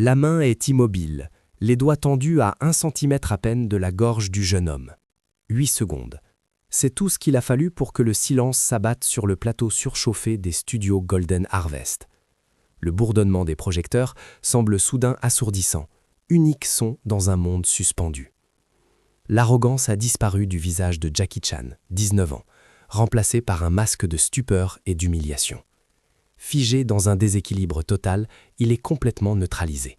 La main est immobile, les doigts tendus à 1 centimètre à peine de la gorge du jeune homme. 8 secondes. C'est tout ce qu'il a fallu pour que le silence s'abatte sur le plateau surchauffé des studios Golden Harvest. Le bourdonnement des projecteurs semble soudain assourdissant, unique son dans un monde suspendu. L'arrogance a disparu du visage de Jackie Chan, 19 ans, remplacé par un masque de stupeur et d'humiliation. Figé dans un déséquilibre total, il est complètement neutralisé.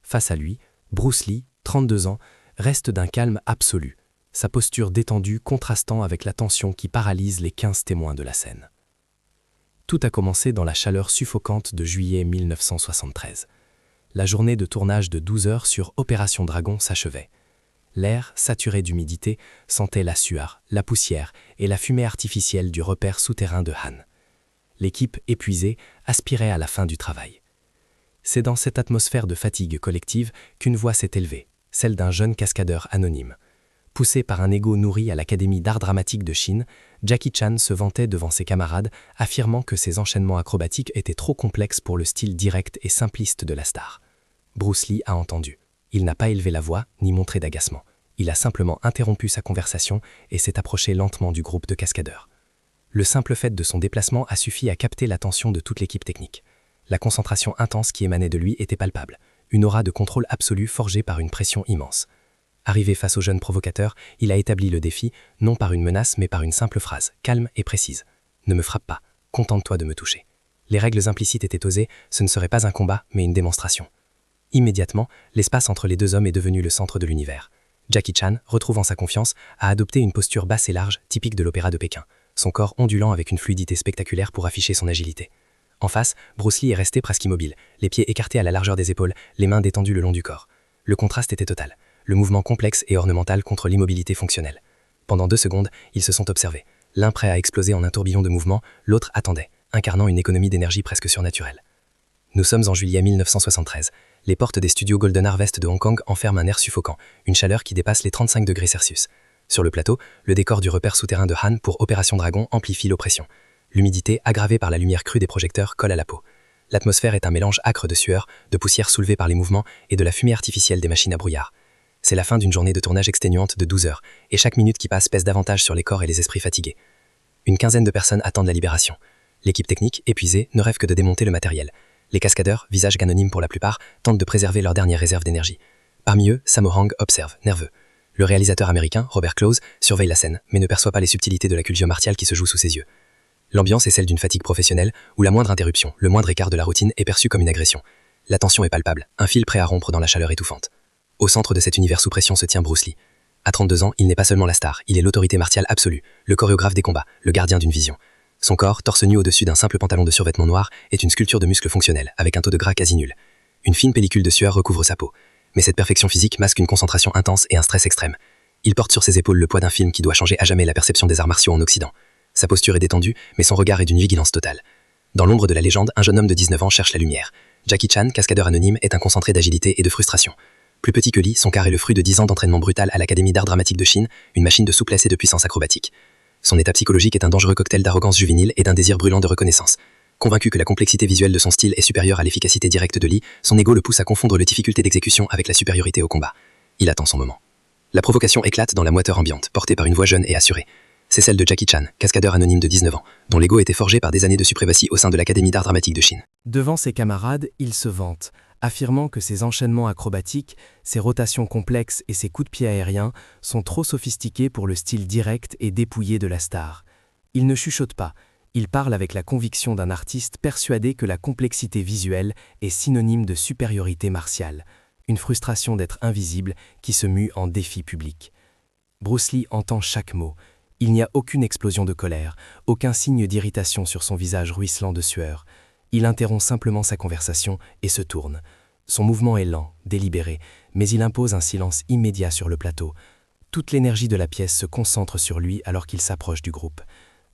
Face à lui, Bruce Lee, 32 ans, reste d'un calme absolu, sa posture détendue contrastant avec la tension qui paralyse les 15 témoins de la scène. Tout a commencé dans la chaleur suffocante de juillet 1973. La journée de tournage de 12 heures sur Opération Dragon s'achevait. L'air, saturé d'humidité, sentait la sueur, la poussière et la fumée artificielle du repère souterrain de Han. L'équipe, épuisée, aspirait à la fin du travail. C'est dans cette atmosphère de fatigue collective qu'une voix s'est élevée, celle d'un jeune cascadeur anonyme. Poussé par un ego nourri à l'Académie d'art dramatique de Chine, Jackie Chan se vantait devant ses camarades, affirmant que ses enchaînements acrobatiques étaient trop complexes pour le style direct et simpliste de la star. Bruce Lee a entendu. Il n'a pas élevé la voix, ni montré d'agacement. Il a simplement interrompu sa conversation et s'est approché lentement du groupe de cascadeurs. Le simple fait de son déplacement a suffi à capter l'attention de toute l'équipe technique. La concentration intense qui émanait de lui était palpable, une aura de contrôle absolu forgée par une pression immense. Arrivé face au jeune provocateur, il a établi le défi, non par une menace mais par une simple phrase, calme et précise. « Ne me frappe pas, contente-toi de me toucher. » Les règles implicites étaient osées, ce ne serait pas un combat mais une démonstration. Immédiatement, l'espace entre les deux hommes est devenu le centre de l'univers. Jackie Chan, retrouvant sa confiance, a adopté une posture basse et large, typique de l'opéra de Pékin, son corps ondulant avec une fluidité spectaculaire pour afficher son agilité. En face, Bruce Lee est resté presque immobile, les pieds écartés à la largeur des épaules, les mains détendues le long du corps. Le contraste était total, le mouvement complexe et ornemental contre l'immobilité fonctionnelle. Pendant 2 secondes, ils se sont observés, l'un prêt à exploser en un tourbillon de mouvement, l'autre attendait, incarnant une économie d'énergie presque surnaturelle. Nous sommes en juillet 1973. Les portes des studios Golden Harvest de Hong Kong enferment un air suffocant, une chaleur qui dépasse les 35 degrés Celsius. Sur le plateau, le décor du repère souterrain de Han pour Opération Dragon amplifie l'oppression. L'humidité, aggravée par la lumière crue des projecteurs, colle à la peau. L'atmosphère est un mélange âcre de sueur, de poussière soulevée par les mouvements et de la fumée artificielle des machines à brouillard. C'est la fin d'une journée de tournage exténuante de 12 heures, et chaque minute qui passe pèse davantage sur les corps et les esprits fatigués. Une quinzaine de personnes attendent la libération. L'équipe technique, épuisée, ne rêve que de démonter le matériel. Les cascadeurs, visages anonymes pour la plupart, tentent de préserver leur dernière réserve d'énergie. Parmi eux, Sammo Hung observe, nerveux. Le réalisateur américain, Robert Close, surveille la scène, mais ne perçoit pas les subtilités de la culture martiale qui se joue sous ses yeux. L'ambiance est celle d'une fatigue professionnelle, où la moindre interruption, le moindre écart de la routine est perçu comme une agression. La tension est palpable, un fil prêt à rompre dans la chaleur étouffante. Au centre de cet univers sous pression se tient Bruce Lee. À 32 ans, il n'est pas seulement la star, il est l'autorité martiale absolue, le chorégraphe des combats, le gardien d'une vision. Son corps, torse nu au-dessus d'un simple pantalon de survêtement noir, est une sculpture de muscles fonctionnels, avec un taux de gras quasi nul. Une fine pellicule de sueur recouvre sa peau. Mais cette perfection physique masque une concentration intense et un stress extrême. Il porte sur ses épaules le poids d'un film qui doit changer à jamais la perception des arts martiaux en Occident. Sa posture est détendue, mais son regard est d'une vigilance totale. Dans l'ombre de la légende, un jeune homme de 19 ans cherche la lumière. Jackie Chan, cascadeur anonyme, est un concentré d'agilité et de frustration. Plus petit que Lee, son car est le fruit de 10 ans d'entraînement brutal à l'Académie d'art dramatique de Chine, une machine de souplesse et de puissance acrobatique. Son état psychologique est un dangereux cocktail d'arrogance juvénile et d'un désir brûlant de reconnaissance. Convaincu que la complexité visuelle de son style est supérieure à l'efficacité directe de Lee, son ego le pousse à confondre les difficultés d'exécution avec la supériorité au combat. Il attend son moment. La provocation éclate dans la moiteur ambiante, portée par une voix jeune et assurée. C'est celle de Jackie Chan, cascadeur anonyme de 19 ans, dont l'ego était forgé par des années de suprématie au sein de l'Académie d'art dramatique de Chine. Devant ses camarades, il se vante, affirmant que ses enchaînements acrobatiques, ses rotations complexes et ses coups de pied aériens sont trop sophistiqués pour le style direct et dépouillé de la star. Il ne chuchote pas, il parle avec la conviction d'un artiste persuadé que la complexité visuelle est synonyme de supériorité martiale, une frustration d'être invisible qui se mue en défi public. Bruce Lee entend chaque mot. Il n'y a aucune explosion de colère, aucun signe d'irritation sur son visage ruisselant de sueur. Il interrompt simplement sa conversation et se tourne. Son mouvement est lent, délibéré, mais il impose un silence immédiat sur le plateau. Toute l'énergie de la pièce se concentre sur lui alors qu'il s'approche du groupe.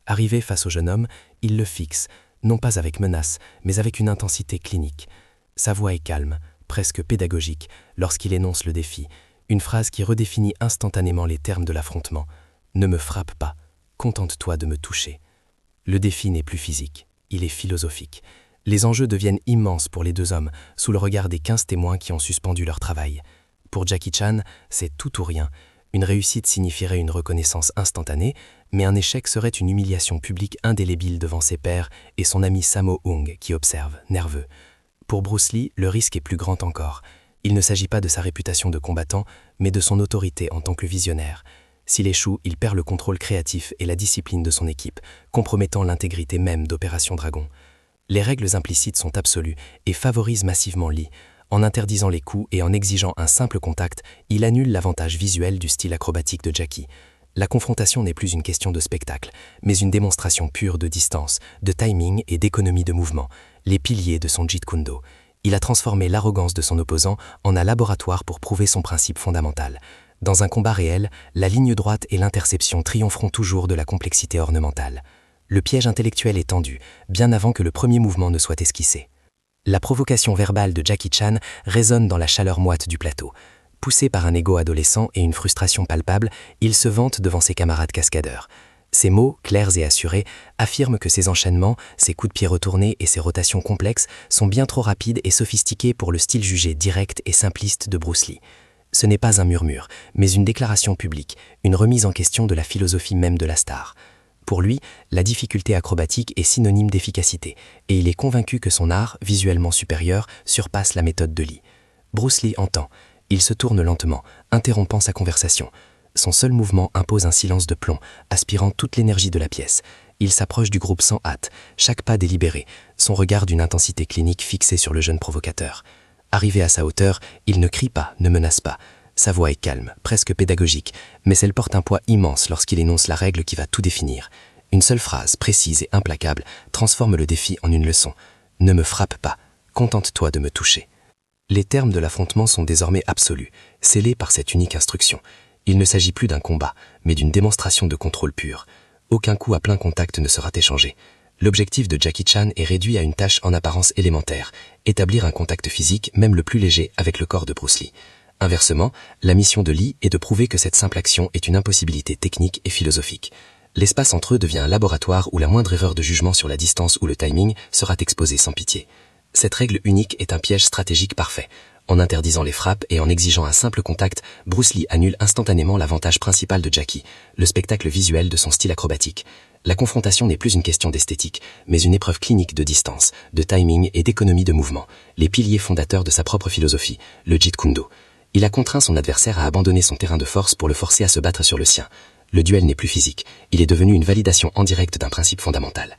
Arrivé face au jeune homme, il le fixe, non pas avec menace, mais avec une intensité clinique. Sa voix est calme, presque pédagogique, lorsqu'il énonce le défi, une phrase qui redéfinit instantanément les termes de l'affrontement. « Ne me frappe pas, contente-toi de me toucher ». Le défi n'est plus physique, il est philosophique. Les enjeux deviennent immenses pour les deux hommes, sous le regard des 15 témoins qui ont suspendu leur travail. Pour Jackie Chan, c'est tout ou rien. Une réussite signifierait une reconnaissance instantanée, mais un échec serait une humiliation publique indélébile devant ses pairs et son ami Sammo Hung qui observe, nerveux. Pour Bruce Lee, le risque est plus grand encore. Il ne s'agit pas de sa réputation de combattant, mais de son autorité en tant que visionnaire. S'il échoue, il perd le contrôle créatif et la discipline de son équipe, compromettant l'intégrité même d'Opération Dragon. Les règles implicites sont absolues et favorisent massivement Lee. En interdisant les coups et en exigeant un simple contact, il annule l'avantage visuel du style acrobatique de Jackie. La confrontation n'est plus une question de spectacle, mais une démonstration pure de distance, de timing et d'économie de mouvement, les piliers de son Jeet Kune Do. Il a transformé l'arrogance de son opposant en un laboratoire pour prouver son principe fondamental. Dans un combat réel, la ligne droite et l'interception triompheront toujours de la complexité ornementale. Le piège intellectuel est tendu, bien avant que le premier mouvement ne soit esquissé. La provocation verbale de Jackie Chan résonne dans la chaleur moite du plateau. Poussé par un ego adolescent et une frustration palpable, il se vante devant ses camarades cascadeurs. Ses mots, clairs et assurés, affirment que ses enchaînements, ses coups de pied retournés et ses rotations complexes sont bien trop rapides et sophistiqués pour le style jugé direct et simpliste de Bruce Lee. Ce n'est pas un murmure, mais une déclaration publique, une remise en question de la philosophie même de la star. Pour lui, la difficulté acrobatique est synonyme d'efficacité, et il est convaincu que son art, visuellement supérieur, surpasse la méthode de Lee. Bruce Lee entend. Il se tourne lentement, interrompant sa conversation. Son seul mouvement impose un silence de plomb, aspirant toute l'énergie de la pièce. Il s'approche du groupe sans hâte, chaque pas délibéré, son regard d'une intensité clinique fixé sur le jeune provocateur. Arrivé à sa hauteur, il ne crie pas, ne menace pas. Sa voix est calme, presque pédagogique, mais elle porte un poids immense lorsqu'il énonce la règle qui va tout définir. Une seule phrase, précise et implacable, transforme le défi en une leçon. « Ne me frappe pas, contente-toi de me toucher ». Les termes de l'affrontement sont désormais absolus, scellés par cette unique instruction. Il ne s'agit plus d'un combat, mais d'une démonstration de contrôle pur. Aucun coup à plein contact ne sera échangé. L'objectif de Jackie Chan est réduit à une tâche en apparence élémentaire, établir un contact physique, même le plus léger, avec le corps de Bruce Lee. Inversement, la mission de Lee est de prouver que cette simple action est une impossibilité technique et philosophique. L'espace entre eux devient un laboratoire où la moindre erreur de jugement sur la distance ou le timing sera exposée sans pitié. Cette règle unique est un piège stratégique parfait. En interdisant les frappes et en exigeant un simple contact, Bruce Lee annule instantanément l'avantage principal de Jackie, le spectacle visuel de son style acrobatique. La confrontation n'est plus une question d'esthétique, mais une épreuve clinique de distance, de timing et d'économie de mouvement, les piliers fondateurs de sa propre philosophie, le Jeet Kune Do. Il a contraint son adversaire à abandonner son terrain de force pour le forcer à se battre sur le sien. Le duel n'est plus physique, il est devenu une validation en direct d'un principe fondamental.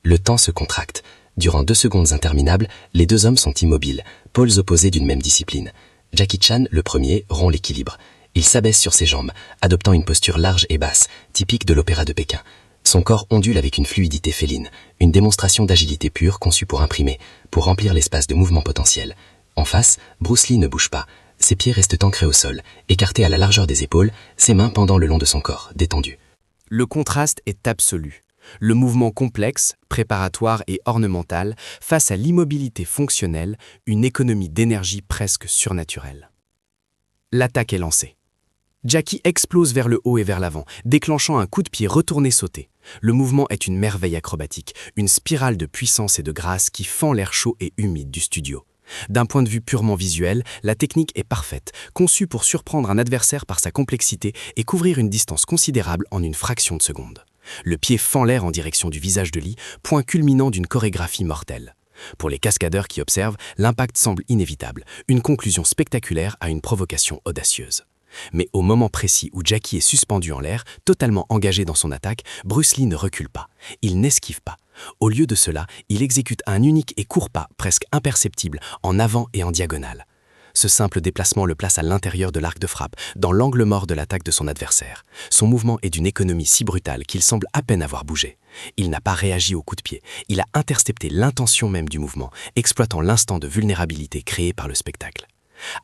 Le temps se contracte. Durant 2 secondes interminables, les deux hommes sont immobiles, pôles opposés d'une même discipline. Jackie Chan, le premier, rompt l'équilibre. Il s'abaisse sur ses jambes, adoptant une posture large et basse, typique de l'opéra de Pékin. Son corps ondule avec une fluidité féline, une démonstration d'agilité pure conçue pour imprimer, pour remplir l'espace de mouvement potentiel. En face, Bruce Lee ne bouge pas. Ses pieds restent ancrés au sol, écartés à la largeur des épaules, ses mains pendant le long de son corps, détendues. Le contraste est absolu. Le mouvement complexe, préparatoire et ornemental face à l'immobilité fonctionnelle, une économie d'énergie presque surnaturelle. L'attaque est lancée. Jackie explose vers le haut et vers l'avant, déclenchant un coup de pied retourné sauté. Le mouvement est une merveille acrobatique, une spirale de puissance et de grâce qui fend l'air chaud et humide du studio. D'un point de vue purement visuel, la technique est parfaite, conçue pour surprendre un adversaire par sa complexité et couvrir une distance considérable en une fraction de seconde. Le pied fend l'air en direction du visage de Lee, point culminant d'une chorégraphie mortelle. Pour les cascadeurs qui observent, l'impact semble inévitable, une conclusion spectaculaire à une provocation audacieuse. Mais au moment précis où Jackie est suspendu en l'air, totalement engagé dans son attaque, Bruce Lee ne recule pas. Il n'esquive pas. Au lieu de cela, il exécute un unique et court pas, presque imperceptible, en avant et en diagonale. Ce simple déplacement le place à l'intérieur de l'arc de frappe, dans l'angle mort de l'attaque de son adversaire. Son mouvement est d'une économie si brutale qu'il semble à peine avoir bougé. Il n'a pas réagi au coup de pied. Il a intercepté l'intention même du mouvement, exploitant l'instant de vulnérabilité créé par le spectacle.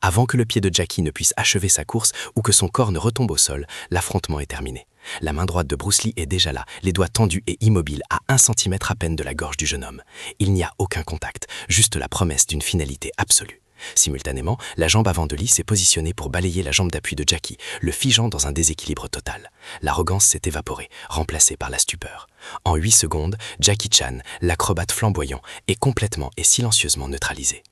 Avant que le pied de Jackie ne puisse achever sa course ou que son corps ne retombe au sol, l'affrontement est terminé. La main droite de Bruce Lee est déjà là, les doigts tendus et immobiles à 1 centimètre à peine de la gorge du jeune homme. Il n'y a aucun contact, juste la promesse d'une finalité absolue. Simultanément, la jambe avant de Lee s'est positionnée pour balayer la jambe d'appui de Jackie, le figeant dans un déséquilibre total. L'arrogance s'est évaporée, remplacée par la stupeur. En 8 secondes, Jackie Chan, l'acrobate flamboyant, est complètement et silencieusement neutralisé.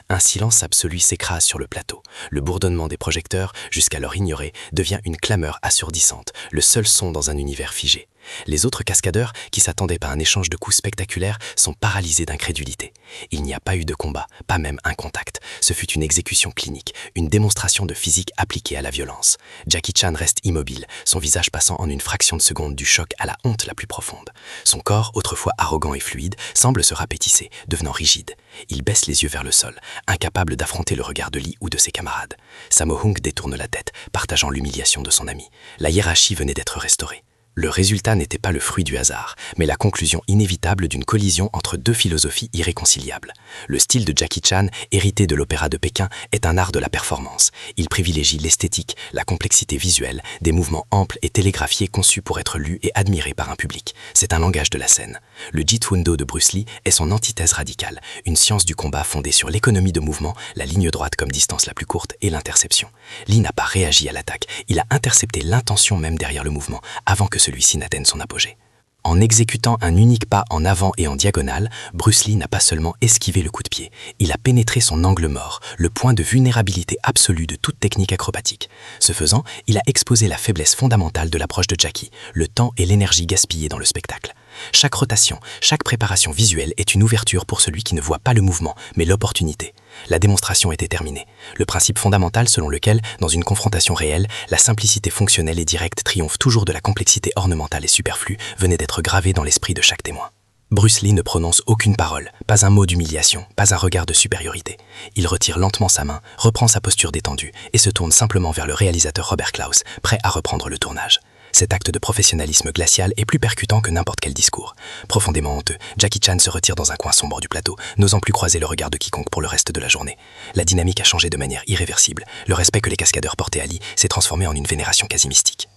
Un silence absolu s'écrase sur le plateau. Le bourdonnement des projecteurs, jusqu'alors ignoré, devient une clameur assourdissante, le seul son dans un univers figé. Les autres cascadeurs, qui s'attendaient à un échange de coups spectaculaires, sont paralysés d'incrédulité. Il n'y a pas eu de combat, pas même un contact. Ce fut une exécution clinique, une démonstration de physique appliquée à la violence. Jackie Chan reste immobile, son visage passant en une fraction de seconde du choc à la honte la plus profonde. Son corps, autrefois arrogant et fluide, semble se rapetisser, devenant rigide. Il baisse les yeux vers le sol, incapable d'affronter le regard de Lee ou de ses camarades. Sammo Hung détourne la tête, partageant l'humiliation de son ami. La hiérarchie venait d'être restaurée. Le résultat n'était pas le fruit du hasard, mais la conclusion inévitable d'une collision entre deux philosophies irréconciliables. Le style de Jackie Chan, hérité de l'opéra de Pékin, est un art de la performance. Il privilégie l'esthétique, la complexité visuelle, des mouvements amples et télégraphiés conçus pour être lus et admirés par un public. C'est un langage de la scène. Le Jeet Kune Do de Bruce Lee est son antithèse radicale, une science du combat fondée sur l'économie de mouvement, la ligne droite comme distance la plus courte et l'interception. Lee n'a pas réagi à l'attaque, il a intercepté l'intention même derrière le mouvement, avant que celui-ci n'atteigne son apogée. En exécutant un unique pas en avant et en diagonale, Bruce Lee n'a pas seulement esquivé le coup de pied, il a pénétré son angle mort, le point de vulnérabilité absolue de toute technique acrobatique. Ce faisant, il a exposé la faiblesse fondamentale de l'approche de Jackie, le temps et l'énergie gaspillés dans le spectacle. Chaque rotation, chaque préparation visuelle est une ouverture pour celui qui ne voit pas le mouvement, mais l'opportunité. La démonstration était terminée. Le principe fondamental selon lequel, dans une confrontation réelle, la simplicité fonctionnelle et directe triomphe toujours de la complexité ornementale et superflue venait d'être gravé dans l'esprit de chaque témoin. Bruce Lee ne prononce aucune parole, pas un mot d'humiliation, pas un regard de supériorité. Il retire lentement sa main, reprend sa posture détendue et se tourne simplement vers le réalisateur Robert Klaus, prêt à reprendre le tournage. Cet acte de professionnalisme glacial est plus percutant que n'importe quel discours. Profondément honteux, Jackie Chan se retire dans un coin sombre du plateau, n'osant plus croiser le regard de quiconque pour le reste de la journée. La dynamique a changé de manière irréversible. Le respect que les cascadeurs portaient à Lee s'est transformé en une vénération quasi mystique.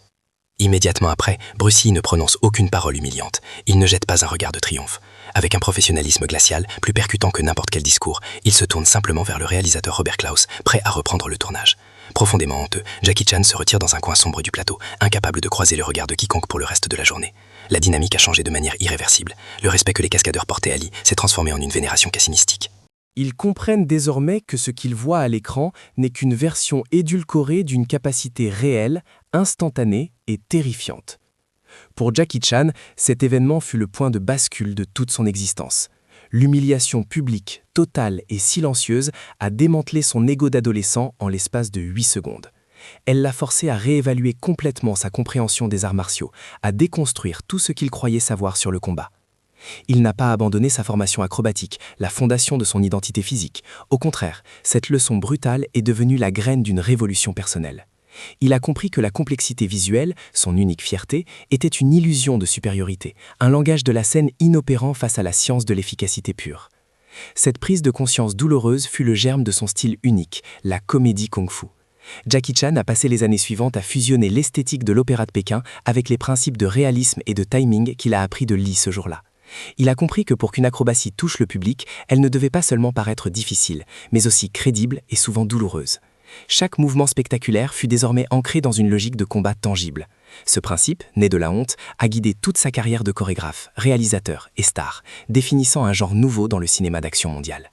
Immédiatement après, Bruce Lee ne prononce aucune parole humiliante. Il ne jette pas un regard de triomphe. Avec un professionnalisme glacial, plus percutant que n'importe quel discours, il se tourne simplement vers le réalisateur Robert Klaus, prêt à reprendre le tournage. Profondément honteux, Jackie Chan se retire dans un coin sombre du plateau, incapable de croiser le regard de quiconque pour le reste de la journée. La dynamique a changé de manière irréversible. Le respect que les cascadeurs portaient à Lee s'est transformé en une vénération quasi mystique. Ils comprennent désormais que ce qu'ils voient à l'écran n'est qu'une version édulcorée d'une capacité réelle, instantanée et terrifiante. Pour Jackie Chan, cet événement fut le point de bascule de toute son existence. L'humiliation publique, totale et silencieuse a démantelé son ego d'adolescent en l'espace de 8 secondes. Elle l'a forcé à réévaluer complètement sa compréhension des arts martiaux, à déconstruire tout ce qu'il croyait savoir sur le combat. Il n'a pas abandonné sa formation acrobatique, la fondation de son identité physique. Au contraire, cette leçon brutale est devenue la graine d'une révolution personnelle. Il a compris que la complexité visuelle, son unique fierté, était une illusion de supériorité, un langage de la scène inopérant face à la science de l'efficacité pure. Cette prise de conscience douloureuse fut le germe de son style unique, la comédie kung-fu. Jackie Chan a passé les années suivantes à fusionner l'esthétique de l'opéra de Pékin avec les principes de réalisme et de timing qu'il a appris de Lee ce jour-là. Il a compris que pour qu'une acrobatie touche le public, elle ne devait pas seulement paraître difficile, mais aussi crédible et souvent douloureuse. Chaque mouvement spectaculaire fut désormais ancré dans une logique de combat tangible. Ce principe, né de la honte, a guidé toute sa carrière de chorégraphe, réalisateur et star, définissant un genre nouveau dans le cinéma d'action mondial.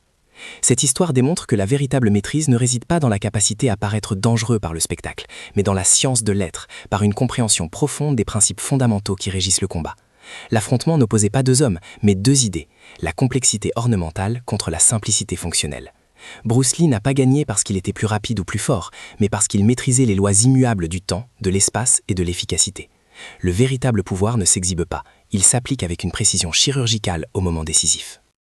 Cette histoire démontre que la véritable maîtrise ne réside pas dans la capacité à paraître dangereux par le spectacle, mais dans la science de l'être, par une compréhension profonde des principes fondamentaux qui régissent le combat. L'affrontement n'opposait pas deux hommes, mais deux idées, la complexité ornementale contre la simplicité fonctionnelle. Bruce Lee n'a pas gagné parce qu'il était plus rapide ou plus fort, mais parce qu'il maîtrisait les lois immuables du temps, de l'espace et de l'efficacité. Le véritable pouvoir ne s'exhibe pas, il s'applique avec une précision chirurgicale au moment décisif.